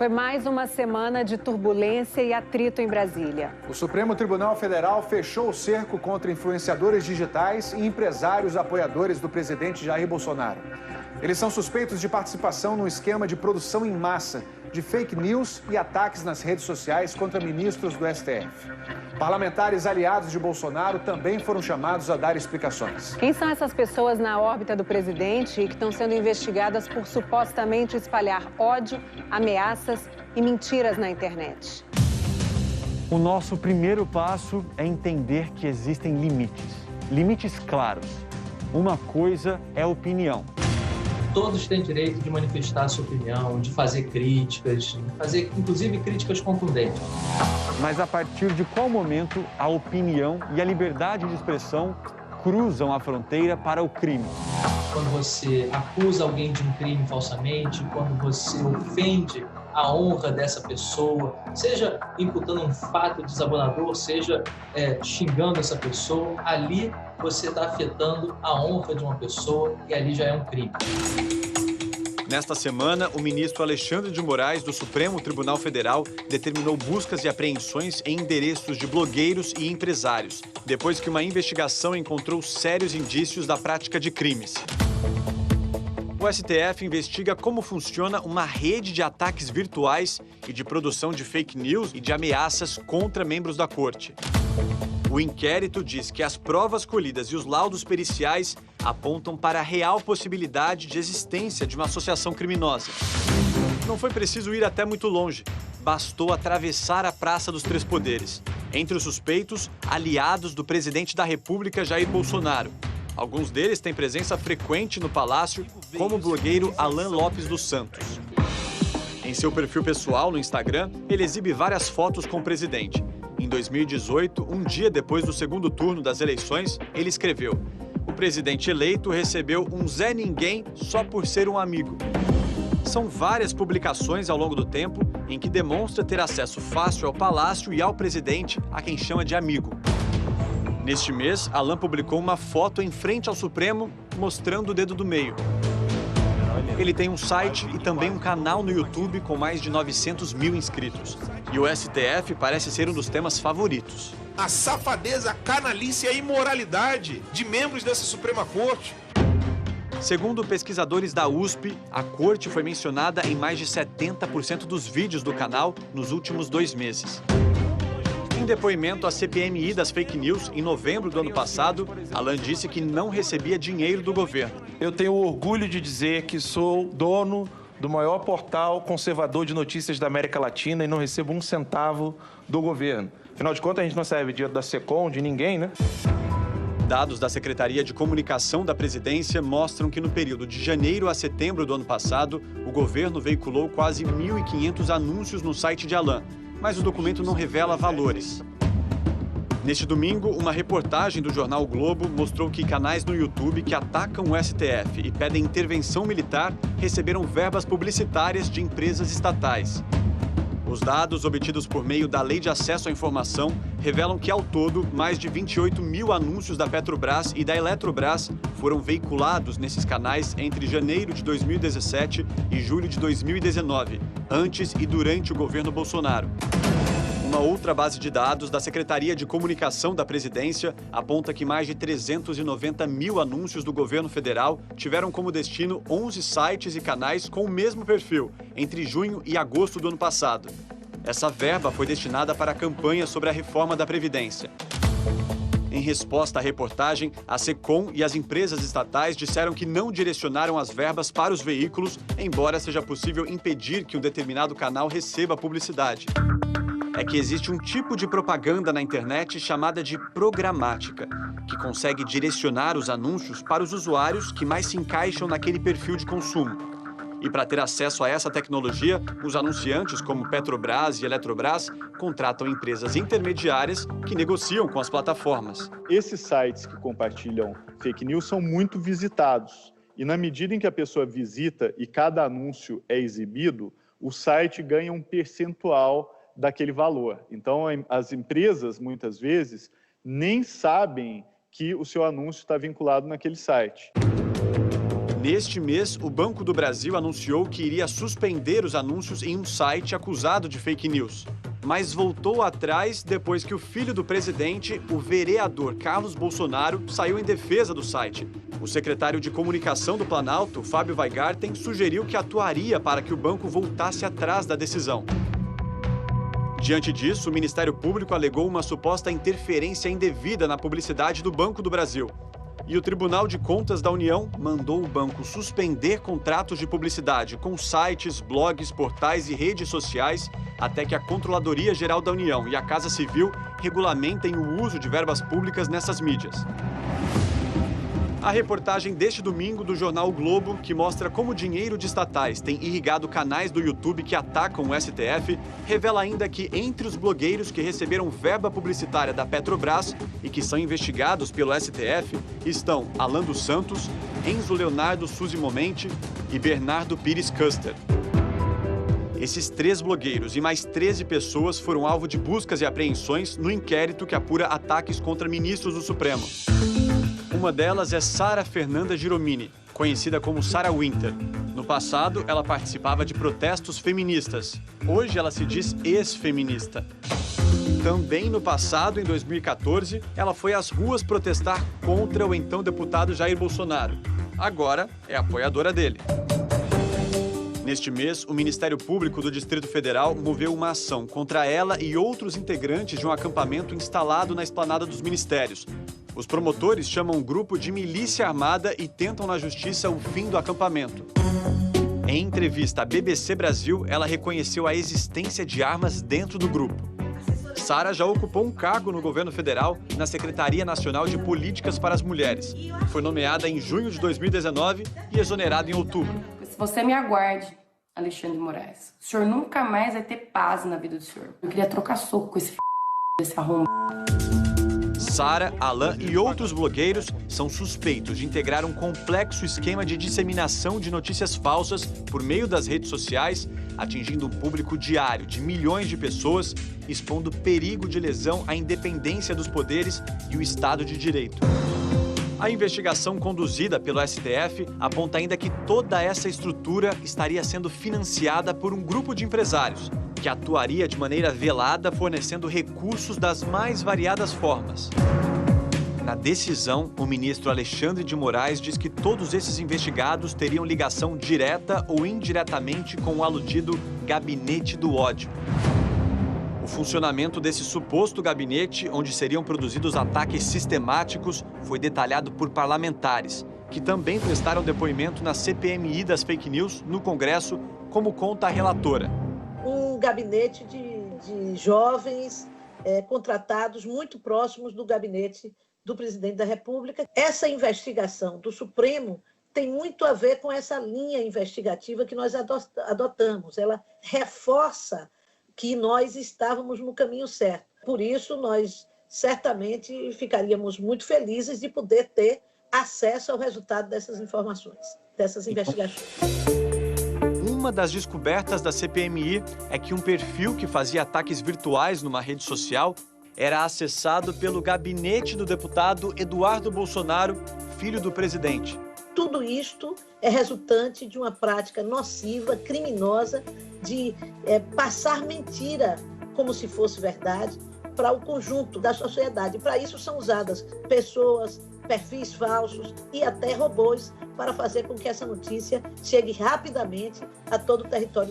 Foi mais uma semana de turbulência e atrito em Brasília. O Supremo Tribunal Federal fechou o cerco contra influenciadores digitais e empresários apoiadores do presidente Jair Bolsonaro. Eles são suspeitos de participação num esquema de produção em massa de fake news e ataques nas redes sociais contra ministros do STF. Parlamentares aliados de Bolsonaro também foram chamados a dar explicações. Quem são essas pessoas na órbita do presidente e que estão sendo investigadas por supostamente espalhar ódio, ameaças e mentiras na internet? O nosso primeiro passo é entender que existem limites claros. Uma coisa é opinião. Todos têm direito de manifestar a sua opinião, de fazer críticas, de fazer inclusive críticas contundentes. Mas a partir de qual momento a opinião e a liberdade de expressão cruzam a fronteira para o crime? Quando você acusa alguém de um crime falsamente, quando você ofende a honra dessa pessoa, seja imputando um fato desabonador, seja xingando essa pessoa, ali você está afetando a honra de uma pessoa e ali já é um crime. Nesta semana, o ministro Alexandre de Moraes, do Supremo Tribunal Federal, determinou buscas e apreensões em endereços de blogueiros e empresários, depois que uma investigação encontrou sérios indícios da prática de crimes. O STF investiga como funciona uma rede de ataques virtuais e de produção de fake news e de ameaças contra membros da corte. O inquérito diz que as provas colhidas e os laudos periciais apontam para a real possibilidade de existência de uma associação criminosa. Não foi preciso ir até muito longe, bastou atravessar a Praça dos Três Poderes. Entre os suspeitos, aliados do presidente da República, Jair Bolsonaro. Alguns deles têm presença frequente no palácio, como o blogueiro Alan Lopes dos Santos. Em seu perfil pessoal no Instagram, ele exibe várias fotos com o presidente. Em 2018, um dia depois do segundo turno das eleições, ele escreveu: "O presidente eleito recebeu um Zé Ninguém só por ser um amigo." São várias publicações ao longo do tempo em que demonstra ter acesso fácil ao palácio e ao presidente, a quem chama de amigo. Neste mês, Alan publicou uma foto em frente ao Supremo, mostrando o dedo do meio. Ele tem um site e também um canal no YouTube com mais de 900 mil inscritos. E o STF parece ser um dos temas favoritos. A safadeza, a canalice e a imoralidade de membros dessa Suprema Corte. Segundo pesquisadores da USP, a corte foi mencionada em mais de 70% dos vídeos do canal nos últimos 2 meses. Em depoimento à CPMI das fake news, em novembro do ano passado, Alan disse que não recebia dinheiro do governo. Eu tenho orgulho de dizer que sou dono do maior portal conservador de notícias da América Latina e não recebo 1 centavo do governo. Afinal de contas, a gente não recebe dinheiro da SECOM, de ninguém, né? Dados da Secretaria de Comunicação da Presidência mostram que no período de janeiro a setembro do ano passado, o governo veiculou quase 1.500 anúncios no site de Alan, mas o documento não revela valores. Neste domingo, uma reportagem do jornal o Globo mostrou que canais no YouTube que atacam o STF e pedem intervenção militar receberam verbas publicitárias de empresas estatais. Os dados obtidos por meio da Lei de Acesso à Informação revelam que, ao todo, mais de 28 mil anúncios da Petrobras e da Eletrobras foram veiculados nesses canais entre janeiro de 2017 e julho de 2019, antes e durante o governo Bolsonaro. Uma outra base de dados da Secretaria de Comunicação da Presidência aponta que mais de 390 mil anúncios do governo federal tiveram como destino 11 sites e canais com o mesmo perfil, entre junho e agosto do ano passado. Essa verba foi destinada para a campanha sobre a reforma da Previdência. Em resposta à reportagem, a SECOM e as empresas estatais disseram que não direcionaram as verbas para os veículos, embora seja possível impedir que um determinado canal receba publicidade. É que existe um tipo de propaganda na internet chamada de programática, que consegue direcionar os anúncios para os usuários que mais se encaixam naquele perfil de consumo. E para ter acesso a essa tecnologia, os anunciantes como Petrobras e Eletrobras contratam empresas intermediárias que negociam com as plataformas. Esses sites que compartilham fake news são muito visitados. E na medida em que a pessoa visita e cada anúncio é exibido, o site ganha um percentual daquele valor. Então, as empresas, muitas vezes, nem sabem que o seu anúncio está vinculado naquele site. Neste mês, o Banco do Brasil anunciou que iria suspender os anúncios em um site acusado de fake news. Mas voltou atrás depois que o filho do presidente, o vereador Carlos Bolsonaro, saiu em defesa do site. O secretário de Comunicação do Planalto, Fábio Weingarten, sugeriu que atuaria para que o banco voltasse atrás da decisão. Diante disso, o Ministério Público alegou uma suposta interferência indevida na publicidade do Banco do Brasil. E o Tribunal de Contas da União mandou o banco suspender contratos de publicidade com sites, blogs, portais e redes sociais até que a Controladoria Geral da União e a Casa Civil regulamentem o uso de verbas públicas nessas mídias. A reportagem deste domingo do jornal O Globo, que mostra como o dinheiro de estatais tem irrigado canais do YouTube que atacam o STF, revela ainda que entre os blogueiros que receberam verba publicitária da Petrobras e que são investigados pelo STF estão Alan dos Santos, Enzo Leonardo Suzy Momenti e Bernardo Pires Custer. Esses 3 blogueiros e mais 13 pessoas foram alvo de buscas e apreensões no inquérito que apura ataques contra ministros do Supremo. Uma delas é Sara Fernanda Giromini, conhecida como Sarah Winter. No passado, ela participava de protestos feministas. Hoje, ela se diz ex-feminista. Também no passado, em 2014, ela foi às ruas protestar contra o então deputado Jair Bolsonaro. Agora, é apoiadora dele. Neste mês, o Ministério Público do Distrito Federal moveu uma ação contra ela e outros integrantes de um acampamento instalado na esplanada dos ministérios. Os promotores chamam o grupo de milícia armada e tentam na justiça o fim do acampamento. Em entrevista à BBC Brasil, ela reconheceu a existência de armas dentro do grupo. Sara já ocupou um cargo no governo federal na Secretaria Nacional de Políticas para as Mulheres. Foi nomeada em junho de 2019 e exonerada em outubro. Se você me aguarde, Alexandre de Moraes, o senhor nunca mais vai ter paz na vida do senhor. Eu queria trocar soco com esse arrombado. Sara, Alan e outros blogueiros são suspeitos de integrar um complexo esquema de disseminação de notícias falsas por meio das redes sociais, atingindo um público diário de milhões de pessoas, expondo perigo de lesão à independência dos poderes e o Estado de Direito. A investigação conduzida pelo STF aponta ainda que toda essa estrutura estaria sendo financiada por um grupo de empresários, que atuaria de maneira velada, fornecendo recursos das mais variadas formas. Na decisão, o ministro Alexandre de Moraes diz que todos esses investigados teriam ligação direta ou indiretamente com o aludido Gabinete do Ódio. O funcionamento desse suposto gabinete, onde seriam produzidos ataques sistemáticos, foi detalhado por parlamentares, que também prestaram depoimento na CPMI das fake news no Congresso, como conta a relatora. Um gabinete de jovens contratados muito próximos do gabinete do presidente da República. Essa investigação do Supremo tem muito a ver com essa linha investigativa que nós adotamos. Ela reforça que nós estávamos no caminho certo. Por isso, nós certamente ficaríamos muito felizes de poder ter acesso ao resultado dessas informações, dessas investigações. Uma das descobertas da CPMI é que um perfil que fazia ataques virtuais numa rede social era acessado pelo gabinete do deputado Eduardo Bolsonaro, filho do presidente. Tudo isto é resultante de uma prática nociva, criminosa, de passar mentira como se fosse verdade para o conjunto da sociedade. Para isso são usadas pessoas, perfis falsos e até robôs para fazer com que essa notícia chegue rapidamente a todo o território nacional.